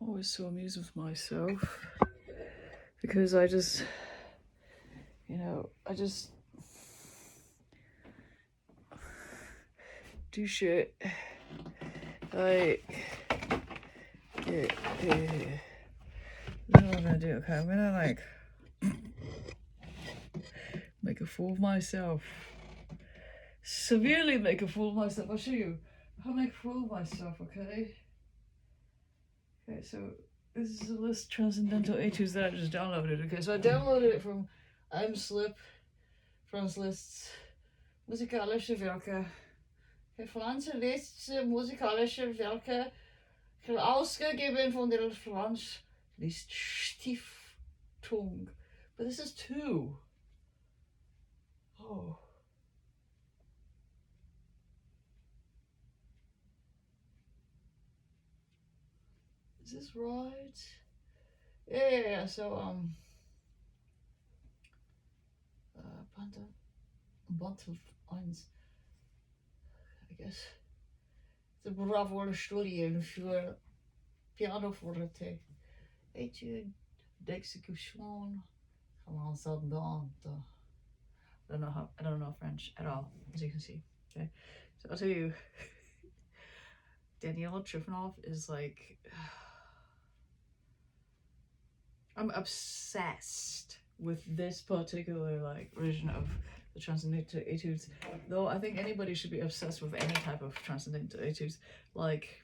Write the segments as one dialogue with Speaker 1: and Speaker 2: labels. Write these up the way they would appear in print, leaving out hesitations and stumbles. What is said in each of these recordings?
Speaker 1: always so amused with myself because I just, I just do shit like, then what I'm gonna do, okay, I'm gonna like make a fool of myself, severely make a fool of myself. I'll show you how to make a fool of myself, okay? Okay, so this is a list of transcendental etudes that I just downloaded. Okay, so I downloaded it from Slip, Franz Liszt's musikalische Werke. Okay, Franz Liszt's musikalische Werke, ausgegeben von der Franz Liszt Stiftung. But this is 2. Oh. Is this right? Yeah. So Band 1, I guess. The Bravour Studien für Pianoforte. Etude d'exécution. I don't know French at all, as you can see. Okay, so I'll tell you, Daniel Trifonov is like, I'm obsessed with this particular like version of the Transcendental Etudes. Though I think anybody should be obsessed with any type of Transcendental Etudes. Like,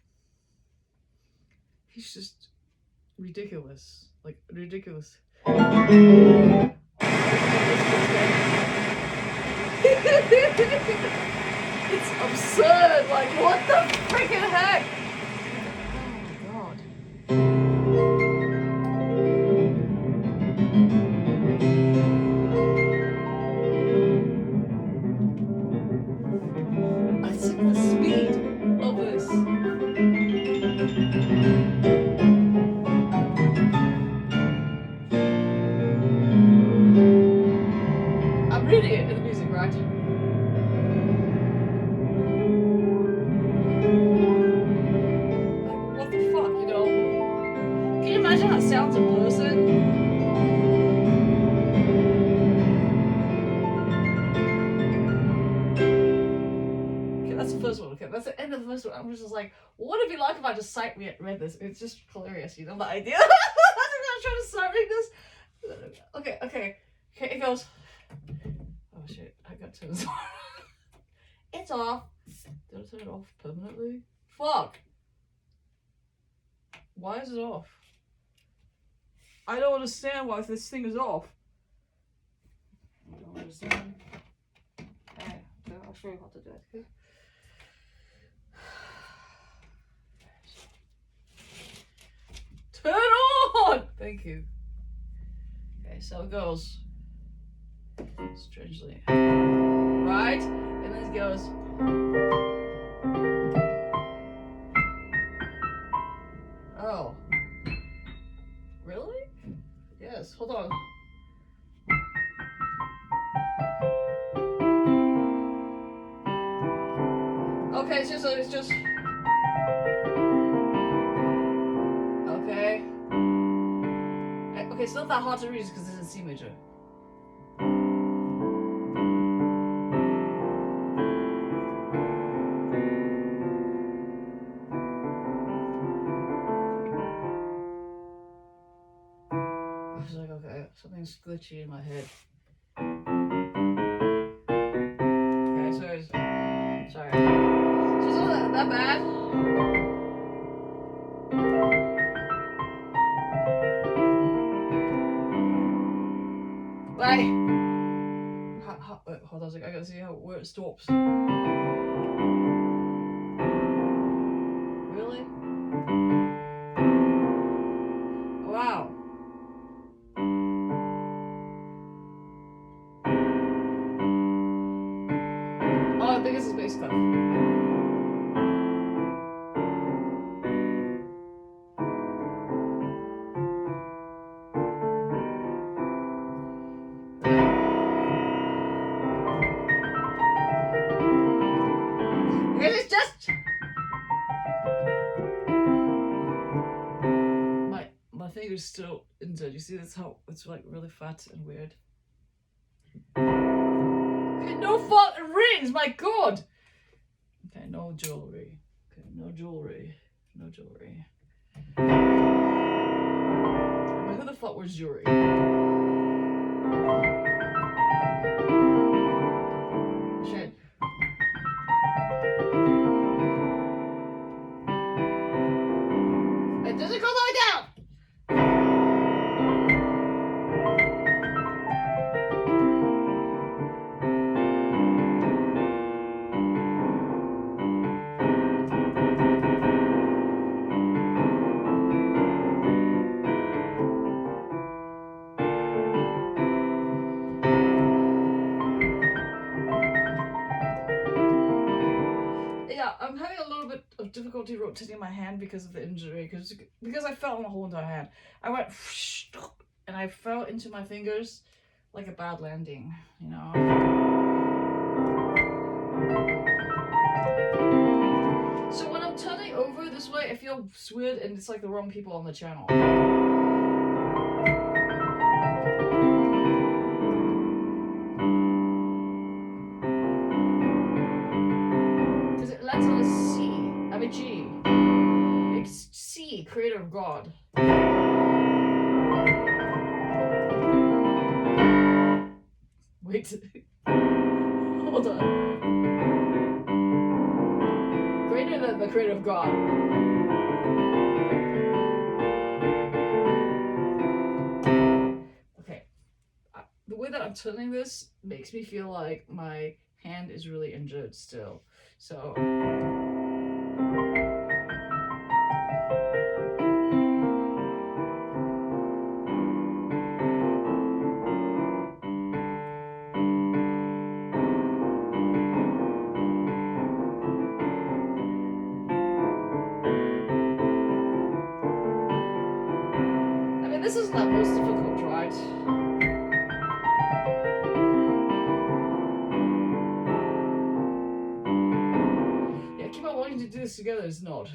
Speaker 1: he's just ridiculous. Like, ridiculous. It's absurd. Like, what the freaking heck? Oh my god. I think the speed of this. I'm reading it in the music, right? What the fuck, you know? Can you imagine how it sounds in person? Okay, that's the first one. Okay, that's the end of the first one. I'm just like, what would it be like if I just read this? It's just hilarious, you know, the idea. I'm trying to start reading this. Okay, it goes. Oh shit, I got to turn this off. It's off. Did I turn it off permanently? Fuck. Why is it off? I don't understand why this thing is off. I don't understand. Okay, I'll show you how to do it, okay? Turn on! Thank you. Okay, so it goes. Strangely. Right? And then it goes. Oh. Really? Yes, hold on. Okay, so it's just. Okay. Okay, it's not that hard to read because it's in C major. I was like, okay, something's glitchy in my head. Okay, so it's. Sorry. So it's not that bad. Like, wait, hold on a second. I gotta see where it stops. Really? Wow. Oh, I think it's a bass clef. finger's still injured. You see, that's how it's like really fat and weird. Okay, no fucking rings, my god! Okay, no jewelry. Okay, no jewelry. No jewelry. I mean, who the fuck was jewelry? Shit. It doesn't go all the way down! Yeah, I'm having a little bit of difficulty rotating my hand because of the injury, because I fell on the whole entire hand. I went and I fell into my fingers like a bad landing, you know. So when I'm turning over this way, I feel weird and it's like the wrong people on the channel. Because it lands on a C. I mean G. It's C, creator of God. Wait. Hold on. Greater than the creator of God. Okay. The way that I'm turning this makes me feel like my hand is really injured still. So. This isn't that most difficult, right? Yeah, keep on wanting to do this together, it's not.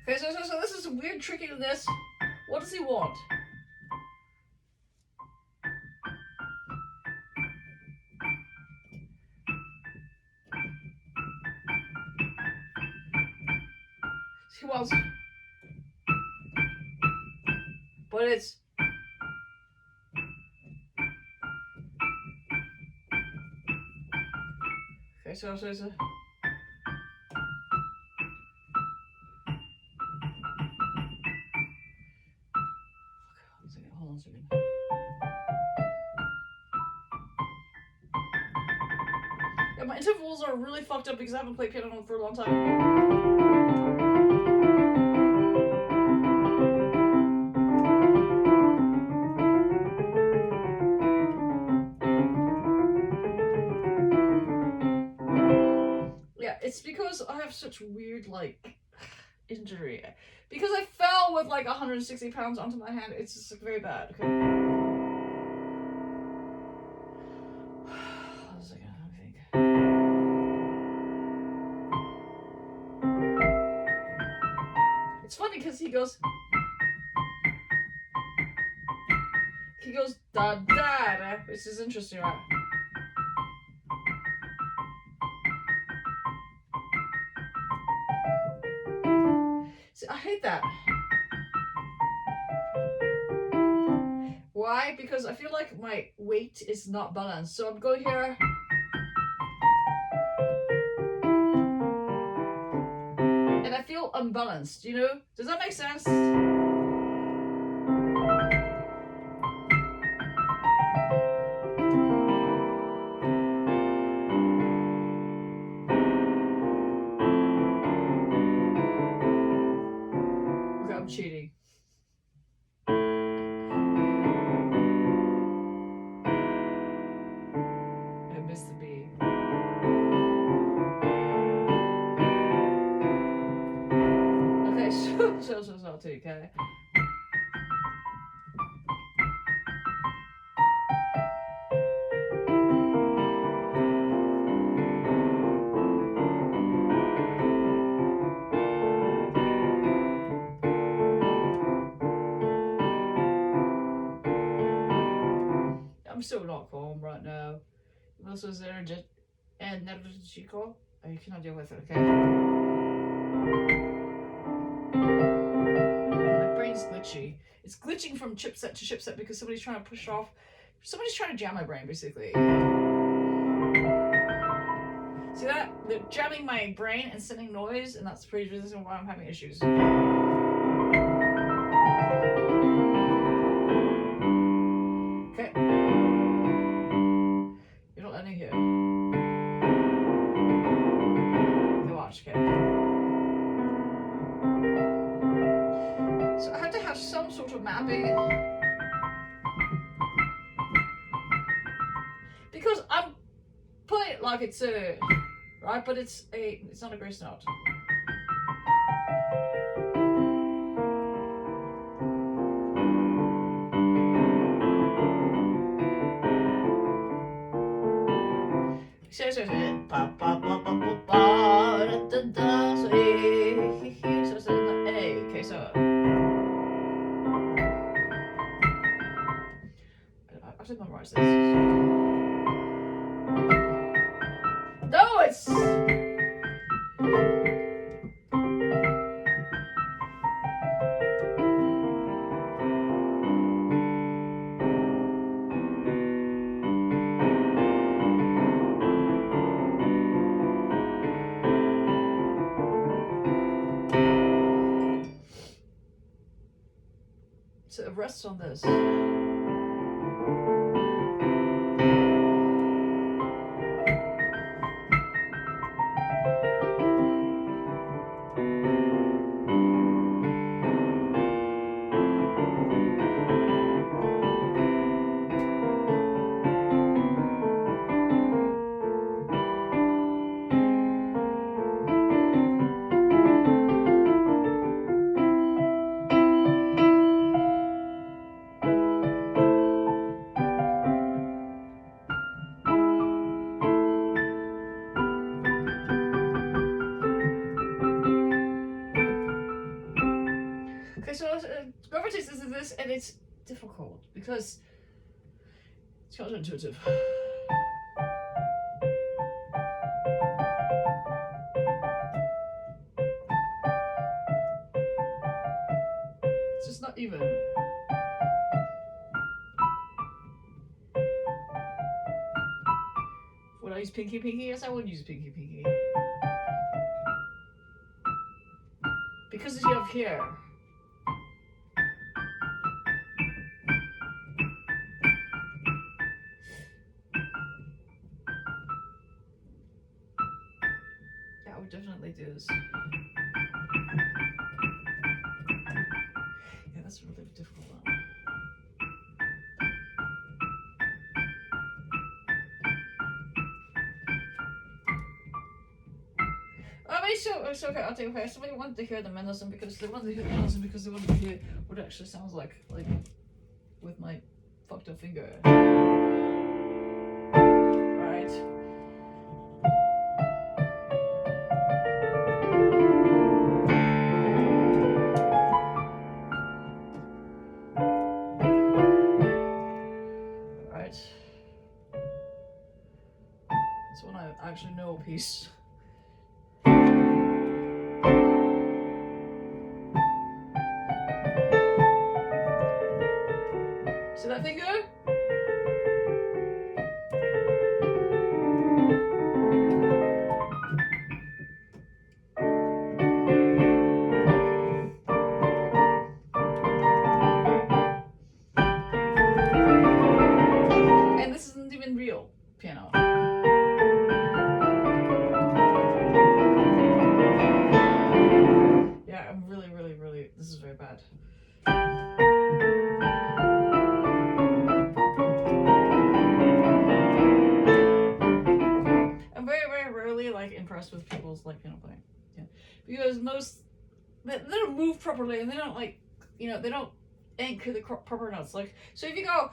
Speaker 1: Okay, so this is a weird tricky to this. What does he want? He wants... But it's... Okay, so it's a... Hold on a second. Yeah, my intervals are really fucked up because I haven't played piano for a long time. Yeah, it's because I have such weird, like, injury. Because I fell with like 160 pounds onto my hand, it's just like, very bad, okay? Hold on a second, let me think. It's funny because he goes da da da, which is interesting, right? See, I hate that. Why? Because I feel like my weight is not balanced. So I'm going here. And I feel unbalanced, you know? Does that make sense? toes as well too, okay? I'm still not calm right now. Also, is there energetical? Oh, you cannot deal with it, okay? My brain's glitchy. It's glitching from chipset to chipset because somebody's trying to push off. Somebody's trying to jam my brain, basically. See that? They're jamming my brain and sending noise, and that's the reason why I'm having issues. Okay. You're not letting here. Okay, watch, okay. So I have to have some sort of mapping. Because I'm putting it like it's a... Right, but it's not a grace note. So it's an A. So it's an A. Okay, so I have to memorize this. No, it's... So it rests on this. Okay, so gravity is this, and it's difficult because it's counterintuitive. It's just not even. Would I use pinky? Yes, I would use pinky. Because it's up here. Yeah, I would definitely do this. Yeah, that's a really difficult one. So okay, I'll take okay. Somebody wanted to hear the Mendelssohn because they wanted to hear Mendelssohn because they wanted to hear what it actually sounds like with my fucked up finger. Right. Right. That's when I actually know a piece. See that finger? And this isn't even real piano. Yeah, I'm really, this is very bad. I'm very rarely like impressed with people's like piano playing. Yeah, because most they don't move properly, and they don't like, you know, they don't anchor the proper notes. Like, so if you go,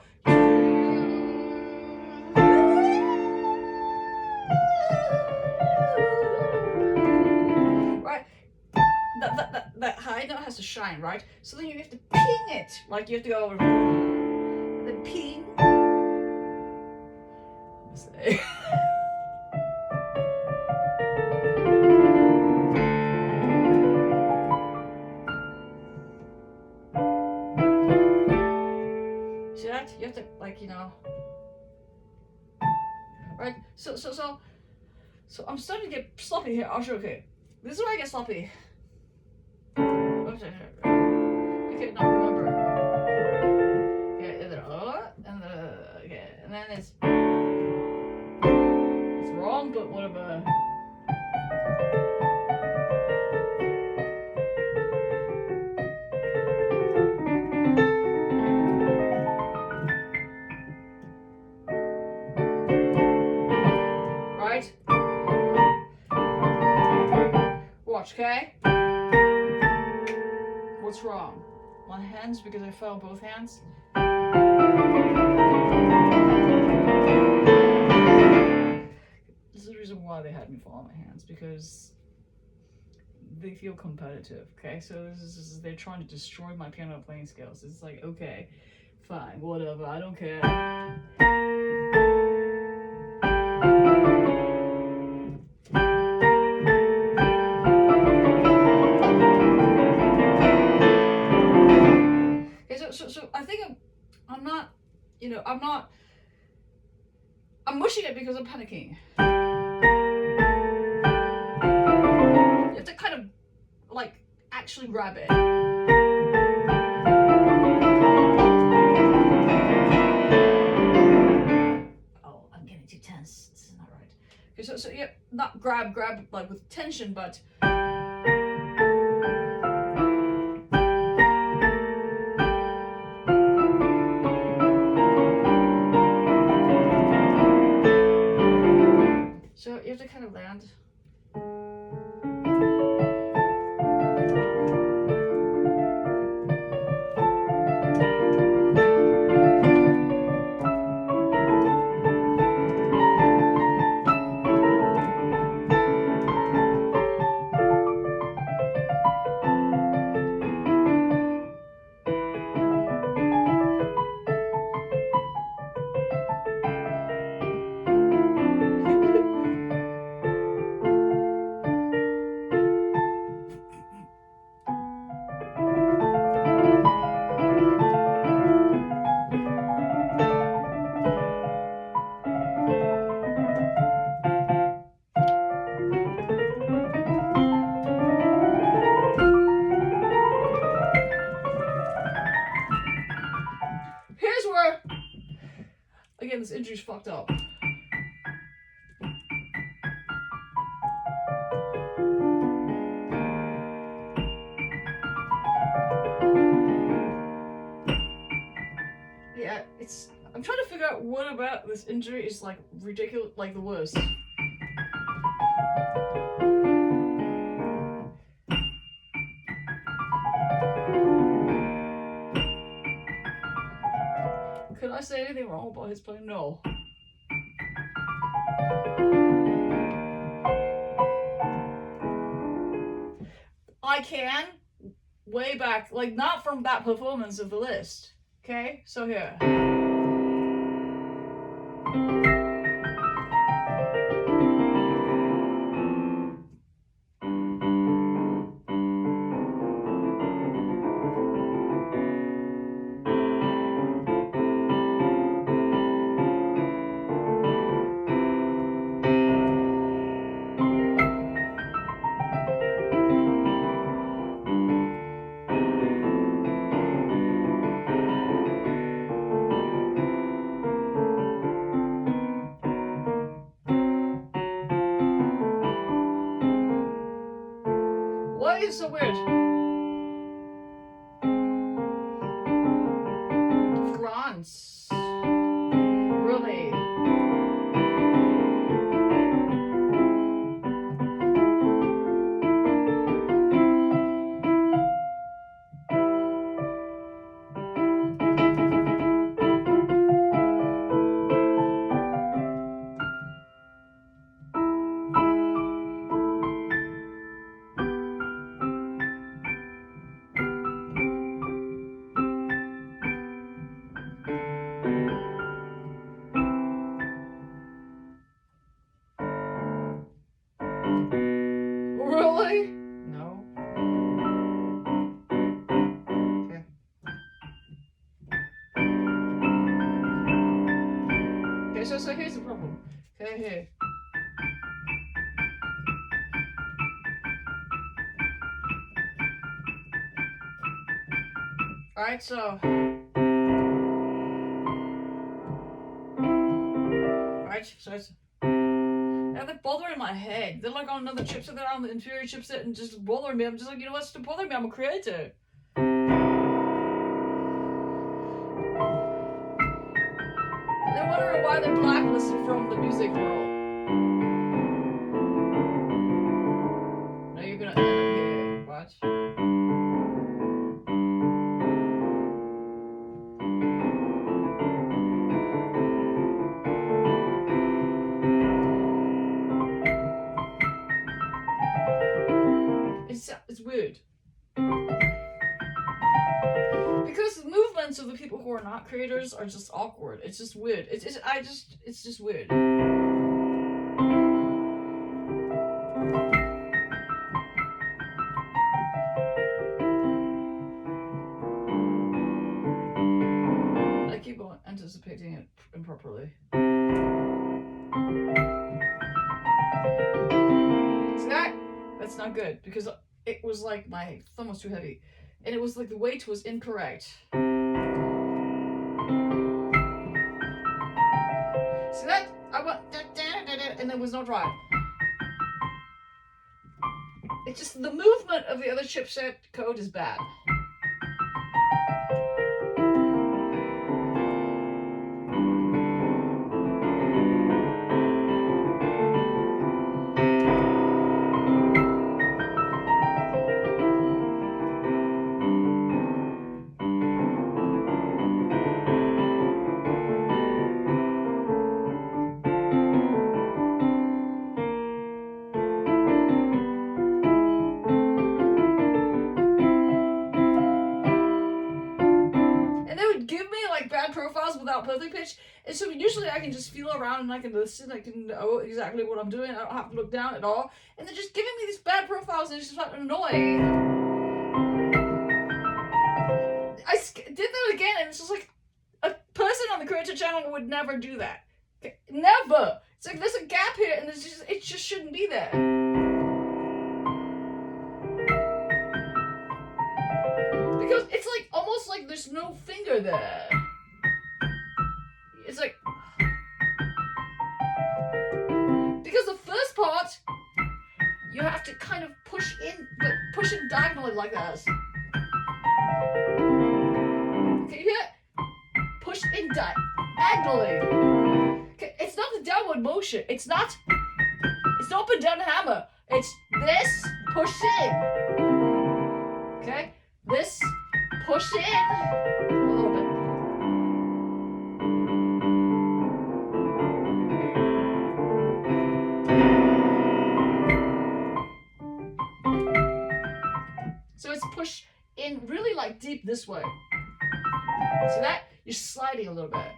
Speaker 1: right, that high note has to shine, right? So then you have to ping it, like you have to go over, the ping. Say. See that? You have to, like, you know, right? So I'm starting to get sloppy here. I'll show you. Okay, this is where I get sloppy. Okay, now remember. Okay, and then it's wrong, but whatever. Right? Watch, okay? What's wrong? My hands, because I fell both hands. This is the reason why they had me fall on my hands, because they feel competitive, okay? So this is they're trying to destroy my piano playing skills. It's like, okay, fine, whatever, I don't care. Okay, so I think I'm not, you know, I'm mushing it because I'm panicking. You have to kind of, like, actually grab it. Oh, I'm getting too tense. This is not right. Okay, so yeah, not grab like with tension, but. So you have to kind of land. Here's where, again, this injury's fucked up. Yeah, I'm trying to figure out what about this injury is like ridiculous, like the worst. Could I say anything wrong about his playing? No. I can, way back, like not from that performance of the list. Okay, so here. What is so weird? France. Really? Right, so. Right, so it's. Yeah, they're bothering my head. They're like on another chipset, they're on the inferior chipset and just bothering me. I'm just like, you know what's to bother me? I'm a creator. They're wondering why they're blacklisted from the music world. Now you're gonna end up here. Watch. It's weird. Because the movements of the people who are not creators are just awkward. It's just weird. It's just weird. I keep on anticipating it improperly. See that? That's not good because it was like my thumb was too heavy. And it was like the weight was incorrect. See that? I went and there was no drive. It's just the movement of the other chipset code is bad. Profiles without perfect pitch, and so usually I can just feel around and I can listen, I can know exactly what I'm doing, I don't have to look down at all, and they're just giving me these bad profiles and it's just like annoying. I did that again and it's just like a person on the creator channel would never do that. Never. It's like there's a gap here and it just shouldn't be there. Because it's like almost like there's no finger there. It's like, because the first part you have to kind of push in, but push it diagonally like that. Can you hear it? Push in diagonally. Okay, it's not the downward motion. It's not up and down hammer. It's this push in. Okay, this push in a little bit. So it's push in really like deep this way. See that? You're sliding a little bit.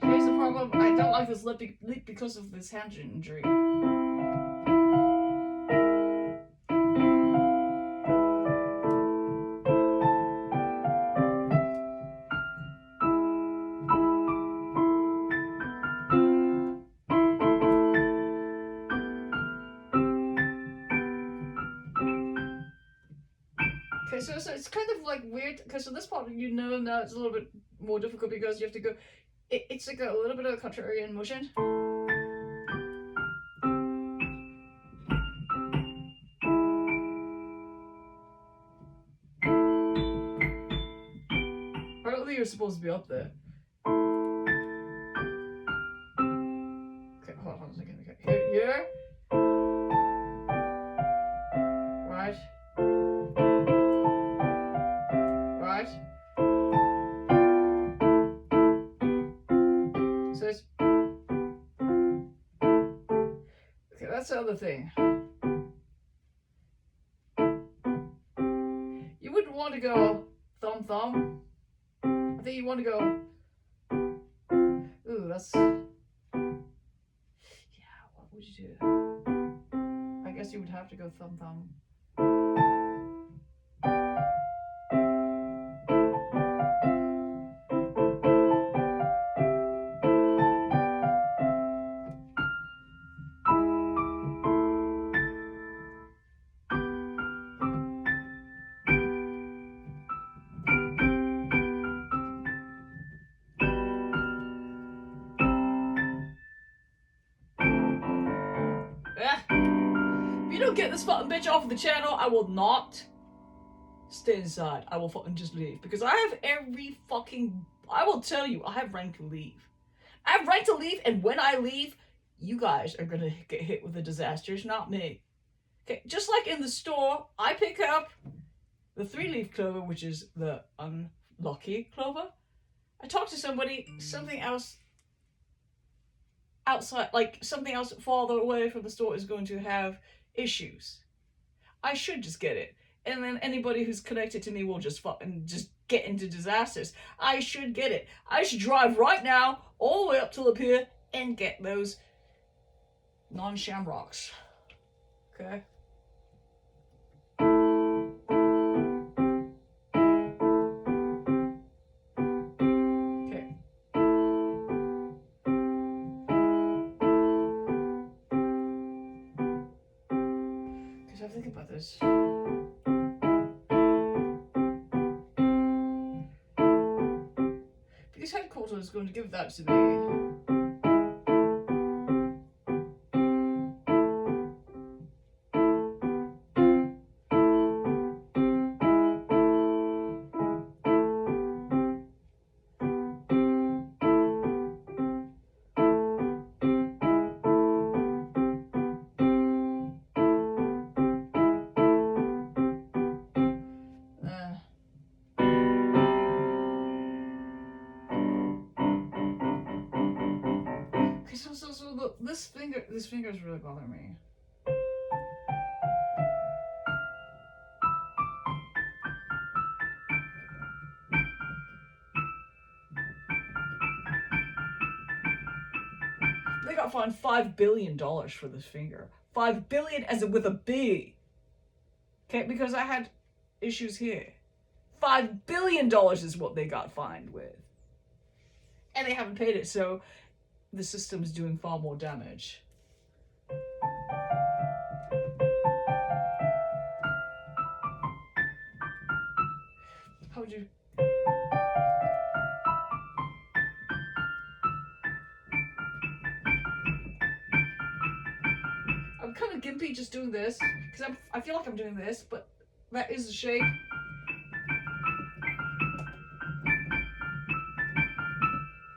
Speaker 1: Here's the problem. I don't like this leap because of this hand injury. Okay, so it's kind of like weird, because so this part now it's a little bit more difficult because you have to go, it's like a little bit of a contrarian motion. I don't think you're supposed to be up there. Okay, hold on a second. Okay, here. Right. Right. So it's... Okay, that's the other thing. You wouldn't want to go thumb. I think you want to go... Ooh, that's... Yeah, what would you do? I guess you would have to go thumb. you don't get this fucking bitch off the channel, I will not stay inside. I will fucking just leave. Because I have every fucking... I will tell you, I have rank to leave. I have rank to leave, and when I leave, you guys are gonna get hit with the disasters, not me. Okay, just like in the store, I pick up the 3-leaf clover, which is the unlucky clover. I talk to somebody, something else outside, like something else farther away from the store is going to have issues. I should just get it. And then anybody who's connected to me will just fucking just get into disasters. I should get it. I should drive right now, all the way up to Lapeer, and get those non-shamrocks. Okay? Okay. Because I think about this. Because headquarters is going to give that to me. So look, this finger is really bothering me. They got fined $5 billion for this finger. $5 billion as in with a B. Okay, because I had issues here. $5 billion is what they got fined with. And they haven't paid it, so the system's doing far more damage. How would you... I'm kind of gimpy just doing this, because I feel like I'm doing this, but that is the shape.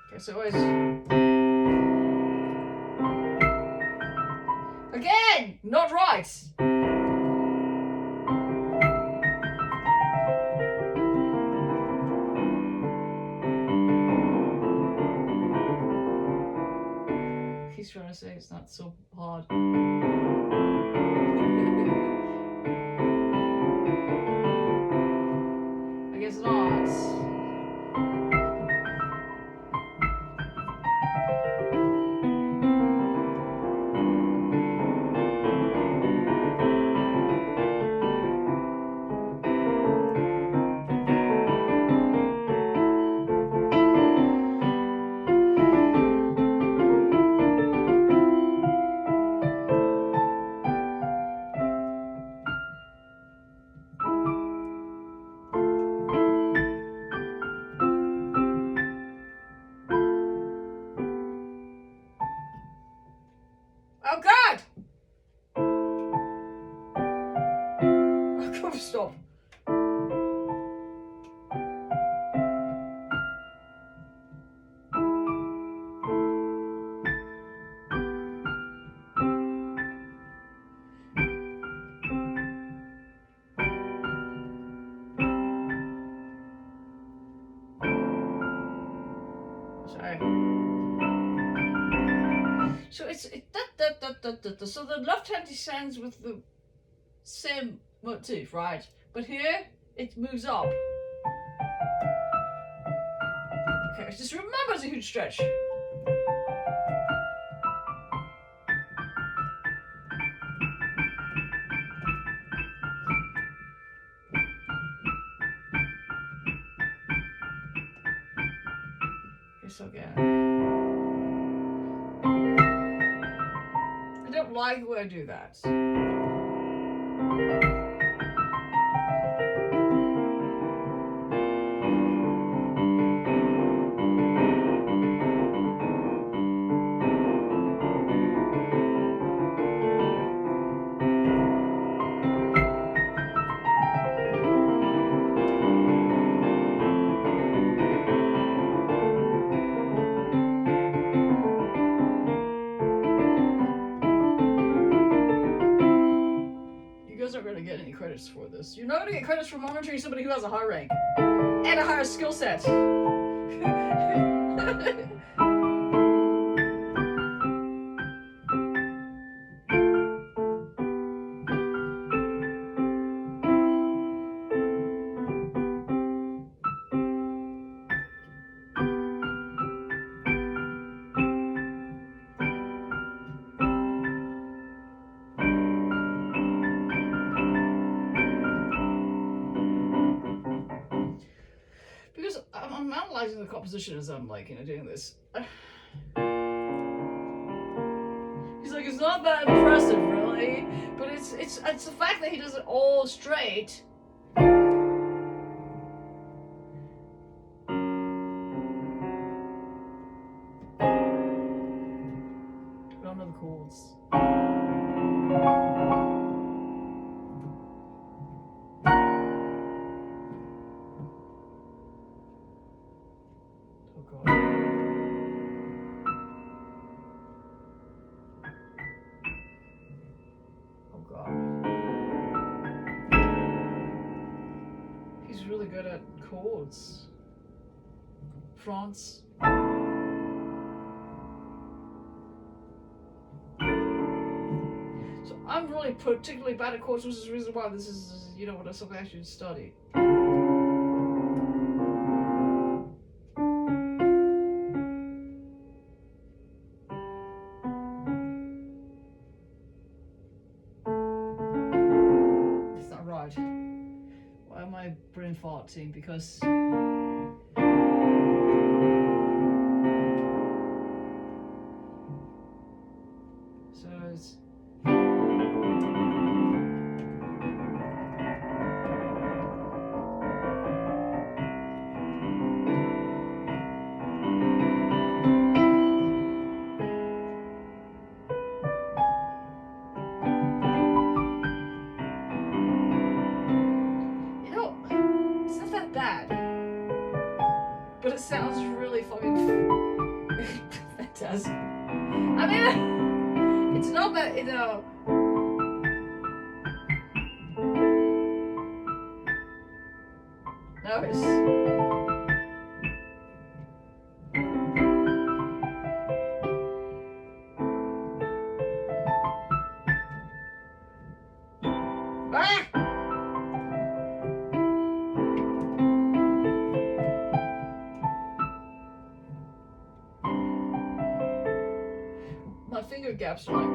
Speaker 1: Okay, so always... Again! Not right! He's trying to say it's not so hard. I guess not. Oh God! Oh God, stop. Sorry. So it's so the left hand descends with the same motif, right? But here it moves up. Okay, just remember it's a huge stretch. Okay, so again. I don't like the way I do that. this. You're not going to get credits for monitoring somebody who has a higher rank and a higher skill set. Because I'm analysing the composition as I'm like, doing this. He's like, it's not that impressive, really, but it's the fact that he does it all straight. I don't know the chords. Really good at chords. France. So I'm really particularly bad at chords, which is the reason why this is, what something I should study. It's not right. Why am I brain farting? Because so it's it's not that bad, but it sounds really fucking fantastic. I mean, it's not that, No, it's my finger gaps are like.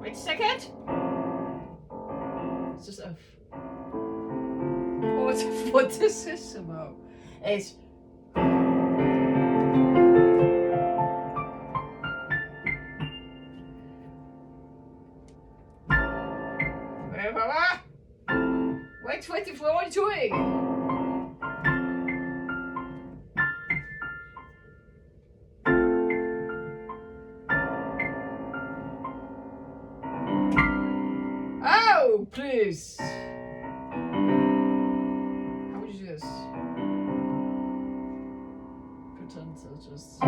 Speaker 1: Wait a second. It's just a. What this is about? It's. Wait, what are you doing? Oh, please. How would you do this? Pretend to just.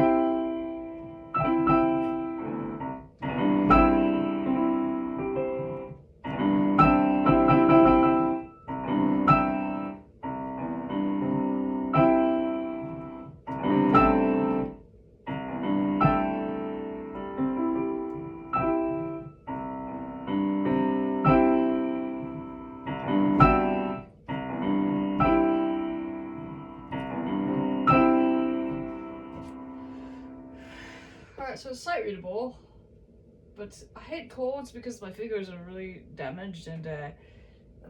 Speaker 1: Alright, so it's sight readable, but I hate chords because my fingers are really damaged, and I'm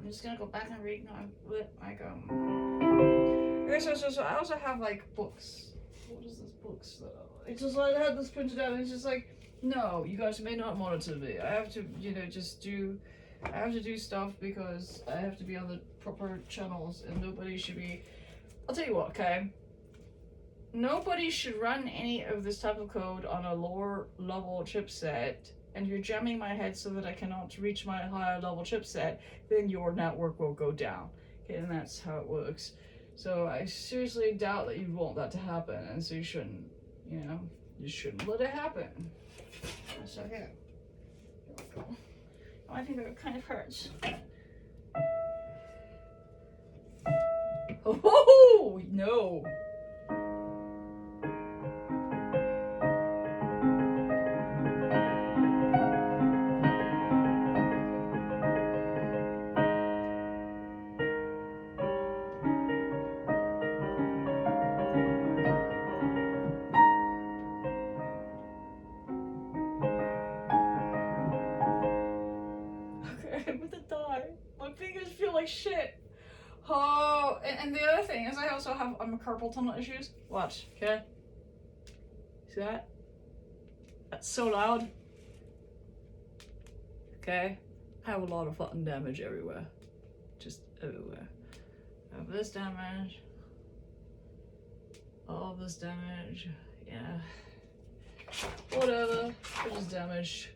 Speaker 1: just gonna go back and read now. Okay, so I also have like books. What is this books? It's just like I had this printed out, and it's just like, no, you guys may not monitor me. I have to, I have to do stuff because I have to be on the proper channels, and nobody should be. I'll tell you what, okay. nobody should run any of this type of code on a lower level chipset, and you're jamming my head so that I cannot reach my higher level chipset, then your network will go down. Okay, and that's how it works. So I seriously doubt that you want that to happen, and so you shouldn't, you shouldn't let it happen. So here we go. Oh, I think it kind of hurts. Oh no! Okay, I'm gonna die. My fingers feel like shit. Oh, and the other thing is I also have carpal tunnel issues. Watch, okay? See that? That's so loud. Okay? I have a lot of fucking damage everywhere. Just everywhere. I have this damage. All of this damage. Yeah. Whatever. It's just damage.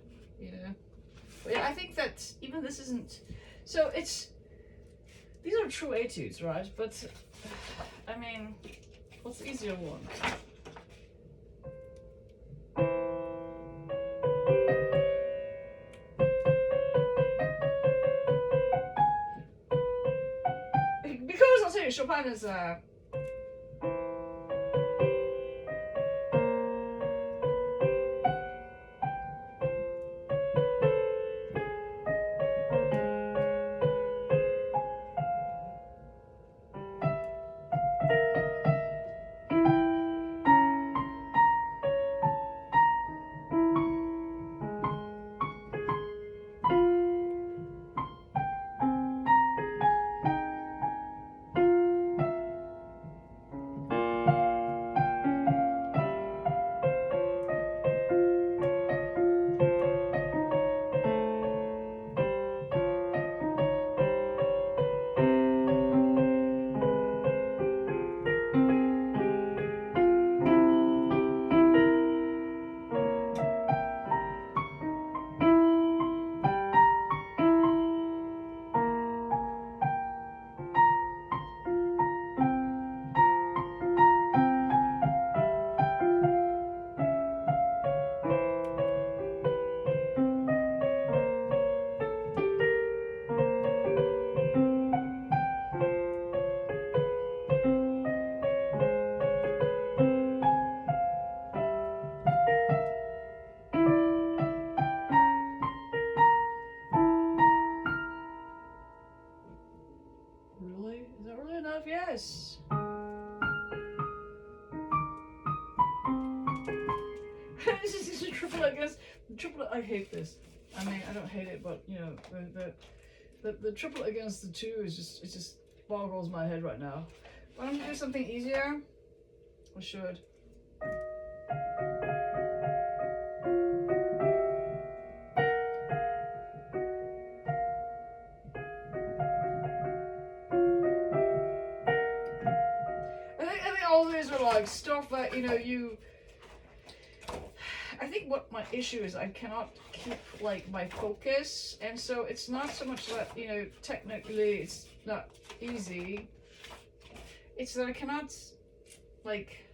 Speaker 1: But yeah, I think that even this isn't... So it's... These are true etudes, right? But, I mean, what's the easier one? Because I'll tell you, Chopin is Really? Is that really enough? Yes. This is a triplet against triplet. I hate this. I mean, I don't hate it, but the triplet against the two is just boggles my head right now. Want to do something easier? I should. I think all these are like stuff that I think what my issue is, I cannot keep like my focus, and so it's not so much that technically it's not easy. It's that I cannot like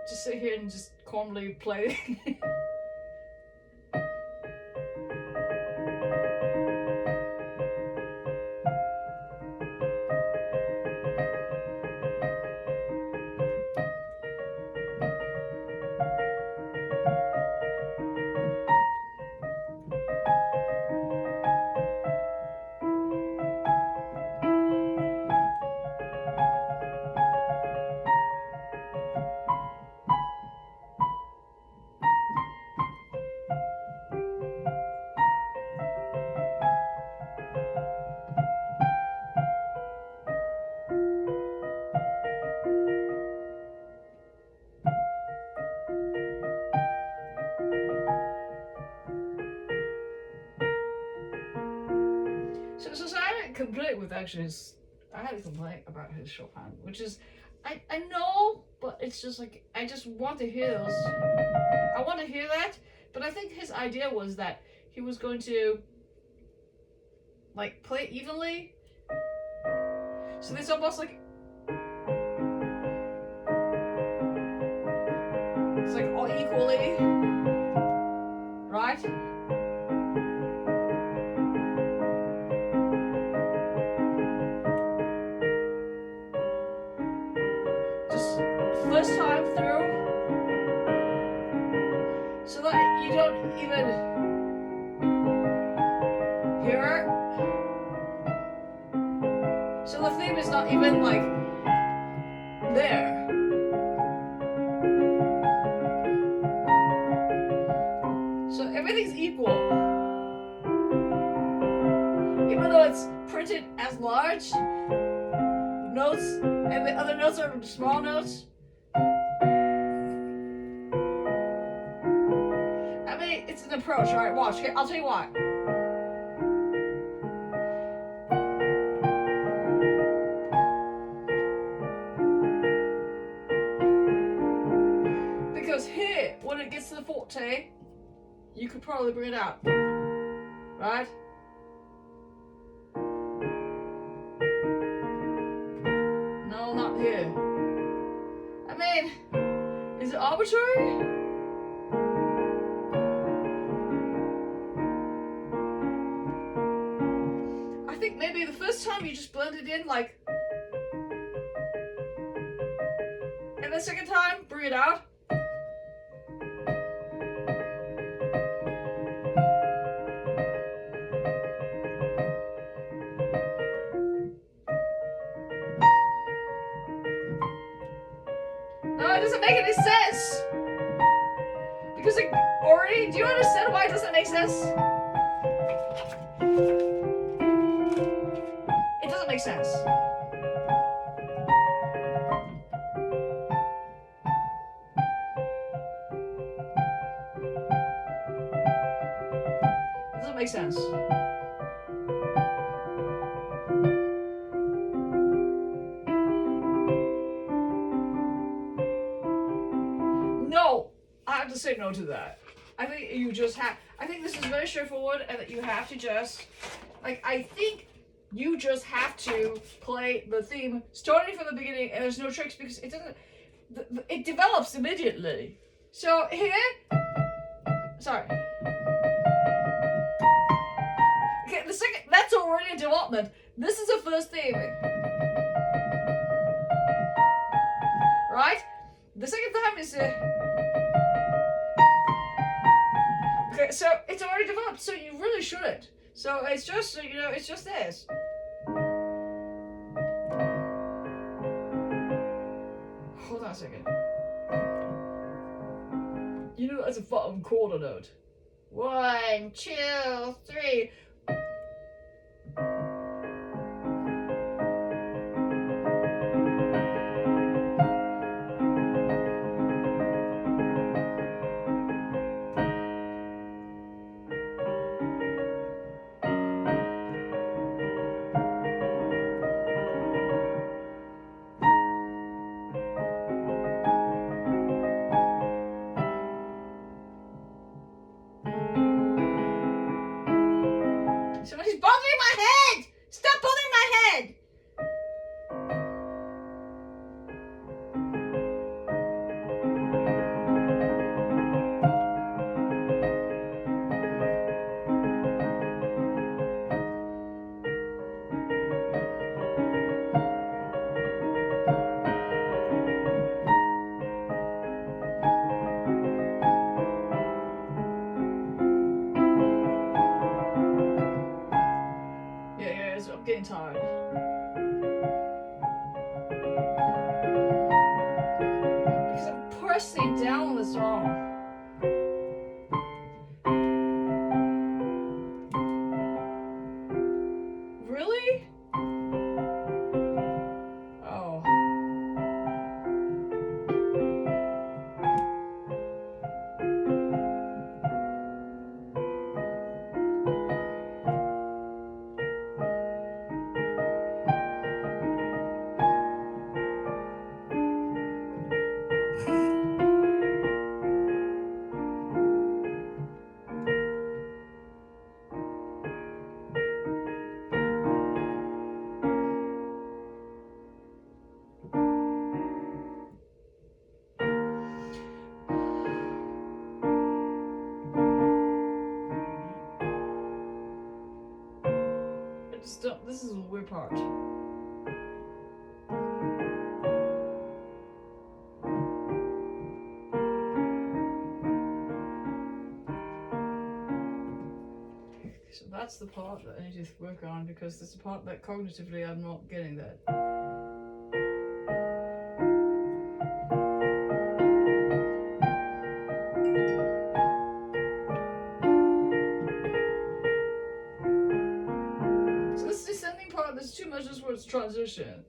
Speaker 1: just sit here and just calmly play. So I had a complaint with I had a complaint about his Chopin, which is I know, but it's just like I just want to hear those. I want to hear that, but I think his idea was that he was going to like play evenly. So there's almost like it's like all equally, right? Just first time through, so that you don't even hear it. So the theme is not even like there. So everything's equal. Even though it's printed as large notes and the other notes are small notes. I mean, it's an approach, right? Watch, okay, I'll tell you why. Because here, when it gets to the forte, you could probably bring it out, right? No, not here. I mean, is it arbitrary? I think maybe the first time you just blend it in, like, and the second time, bring it out. No, it doesn't make any sense. Because it already, do you understand why it doesn't make sense? It doesn't make sense. It doesn't make sense. No, I have to say no to that. I think you just have. I think this is very straightforward, and that you have to just, like, I think you just have to play the theme starting from the beginning, and there's no tricks because it doesn't. It develops immediately. So here, sorry. Okay, the second that's already a development. This is the first theme, right? The second time is okay, so it's already developed, so you really shouldn't. So it's just, you know, it's just this. Hold on a second. You know that's a bottom quarter note. 1, 2, 3. Somebody's bothering my head! Stop bothering my head! I'm getting tired. Because I'm pressing down on the song. Really? Oh. This is the weird part. So that's the part that I need to work on, because there's the part that cognitively I'm not getting that. So this descending part, there's two measures where it's transition.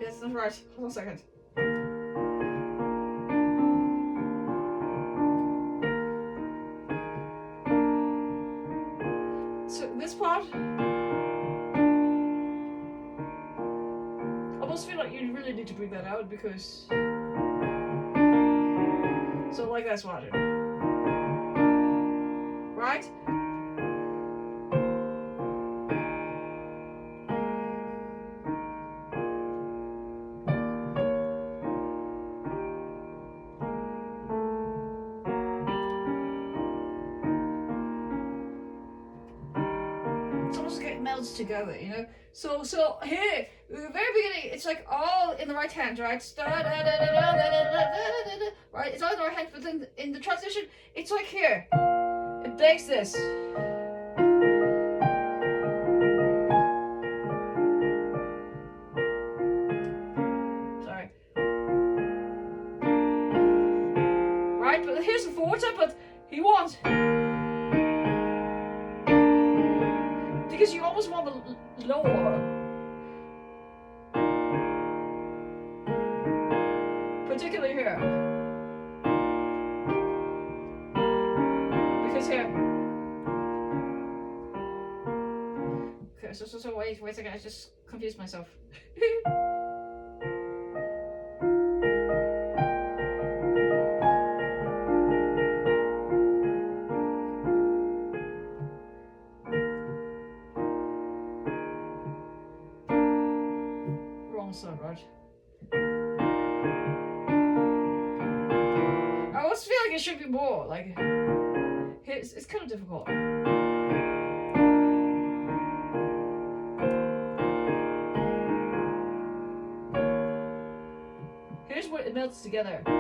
Speaker 1: Yes, that's right. Hold on a second. So this part, I almost feel like you really need to bring that out, because so like that's what I do. Right? It's almost like it melds together, you know? So here, at the very beginning, it's like all in the right hand, right? Right? It's all in the right hand, but then in the transition, it's like here. It breaks this. Sorry. Right, but here's the forte, but he wants. Because you almost want the lower. Particularly here. Because here. Okay, so wait a second, I just confused myself. Wrong side, right? I always feel like it should be more, like, it's kind of difficult. Here's what it melts together. Do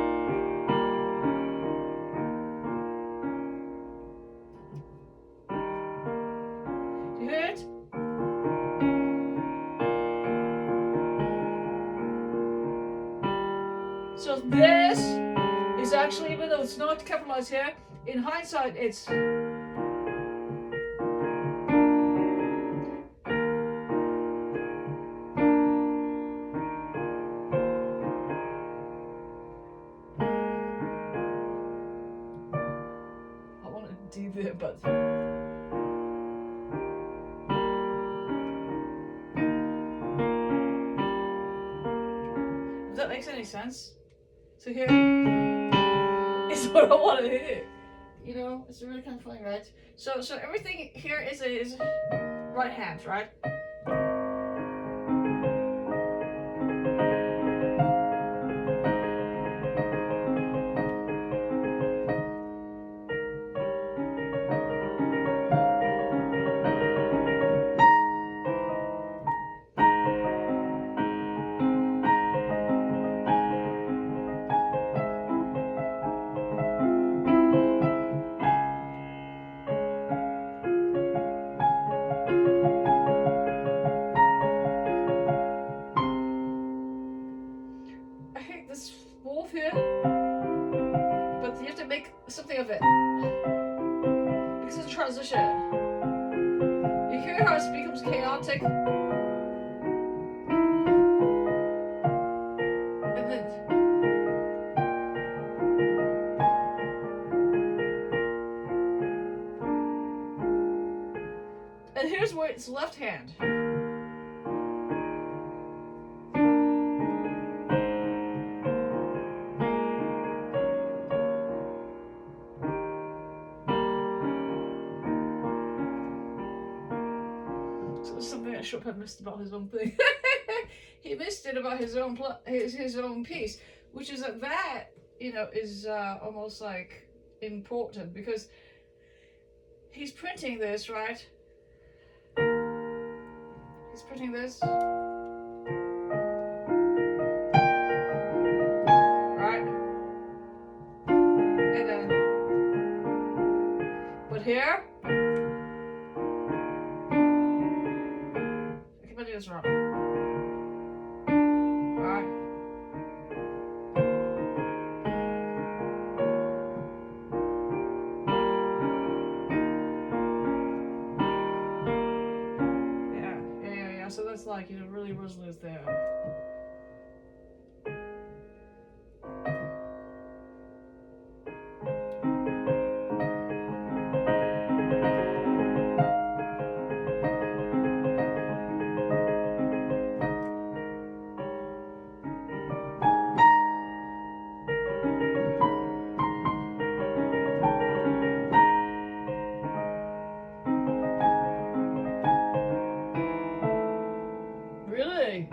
Speaker 1: you hear it? So this is actually, even though it's not capitalized here, in hindsight it's do the but if that makes any sense. So here is what I want to hear. You know, it's really kind of funny, right? So everything here is right hand, right? I hate this wolf here, but you have to make something of it because it's a transition. You hear how it becomes chaotic, and then and here's where it's left hand. So there's something Shop had missed about his own thing. He missed it about his own his own piece, which is that is almost like important, because he's printing this, right? He's printing this. Right? And then, but here, I keep on doing this wrong. Right? Yeah. So that's like, really Resolute there. Really?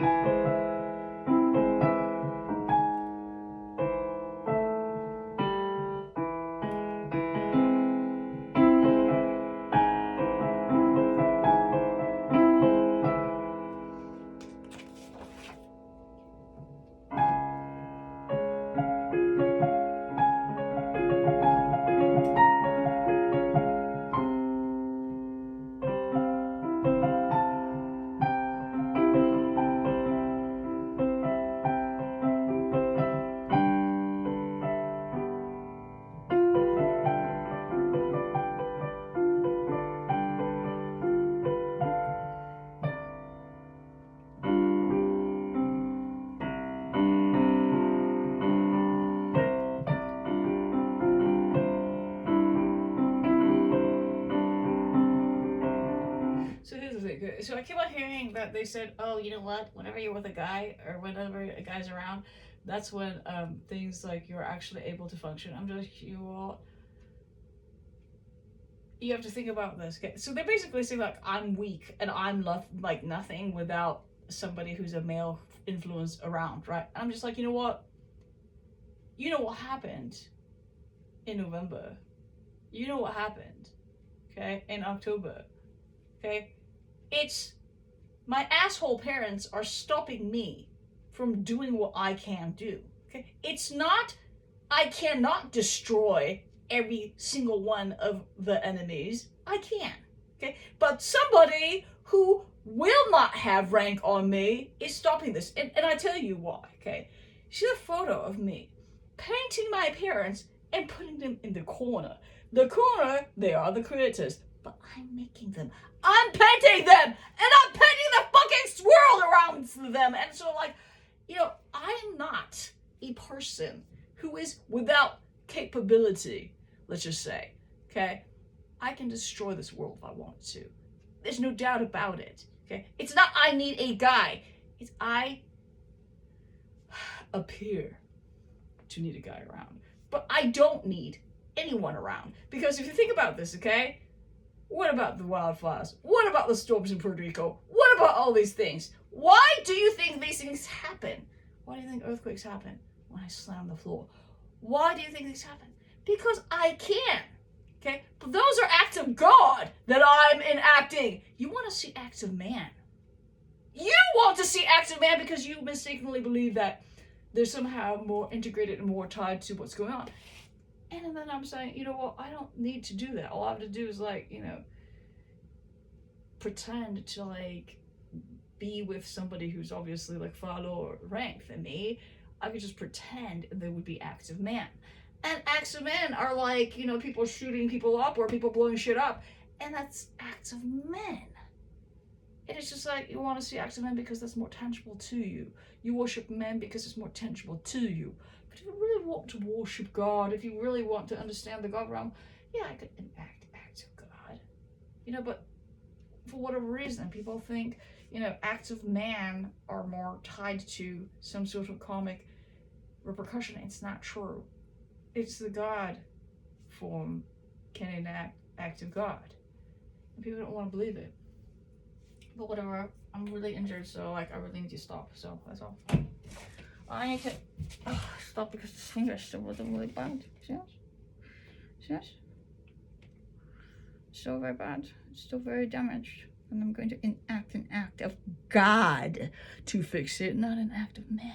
Speaker 1: So here's the thing. So I keep on hearing that they said, oh, you know what? Whenever you're with a guy or whenever a guy's around, that's when things like you're actually able to function. I'm just, you have to think about this. Okay? So they're basically saying like I'm weak and I'm like nothing without somebody who's a male influence around, right? And I'm just like, you know what? You know what happened in November? You know what happened, okay? In October, okay? It's my asshole parents are stopping me from doing what I can do. Okay? It's not I cannot destroy every single one of the enemies. I can. Okay? But somebody who will not have rank on me is stopping this. And I tell you why, okay? See the photo of me painting my parents and putting them in the corner. The corner, they are the creators, but I'm making them. I'm painting them, and I'm painting the fucking swirl around them. And so, like, I'm not a person who is without capability, let's just say, okay? I can destroy this world if I wanted to. There's no doubt about it, okay? It's not I need a guy. It's I appear to need a guy around. But I don't need anyone around. Because if you think about this, okay? What about the wildfires? What about the storms in Puerto Rico? What about all these things? Why do you think these things happen? Why do you think earthquakes happen when I slam the floor? Why do you think these happen? Because I can. Okay? But those are acts of God that I'm enacting. You want to see acts of man. You want to see acts of man because you mistakenly believe that they're somehow more integrated and more tied to what's going on. And then I'm saying, you know what, I don't need to do that. All I have to do is pretend to be with somebody who's obviously far lower ranked than me. I could just pretend there would be acts of man. And acts of men are people shooting people up or people blowing shit up. And that's acts of men. And it's just you want to see acts of men because that's more tangible to you. You worship men because it's more tangible to you. But if you really want to worship God, if you really want to understand the God realm, yeah, I could enact acts of God. But for whatever reason, people think, acts of man are more tied to some sort of karmic repercussion. It's not true. It's the God form can enact acts of God. And people don't want to believe it. But whatever, I'm really injured, so like I really need to stop. So that's all. I need to stop because this finger is still really bad. See that? See that? Still very bad. It's still very damaged. And I'm going to enact an act of God to fix it, not an act of man.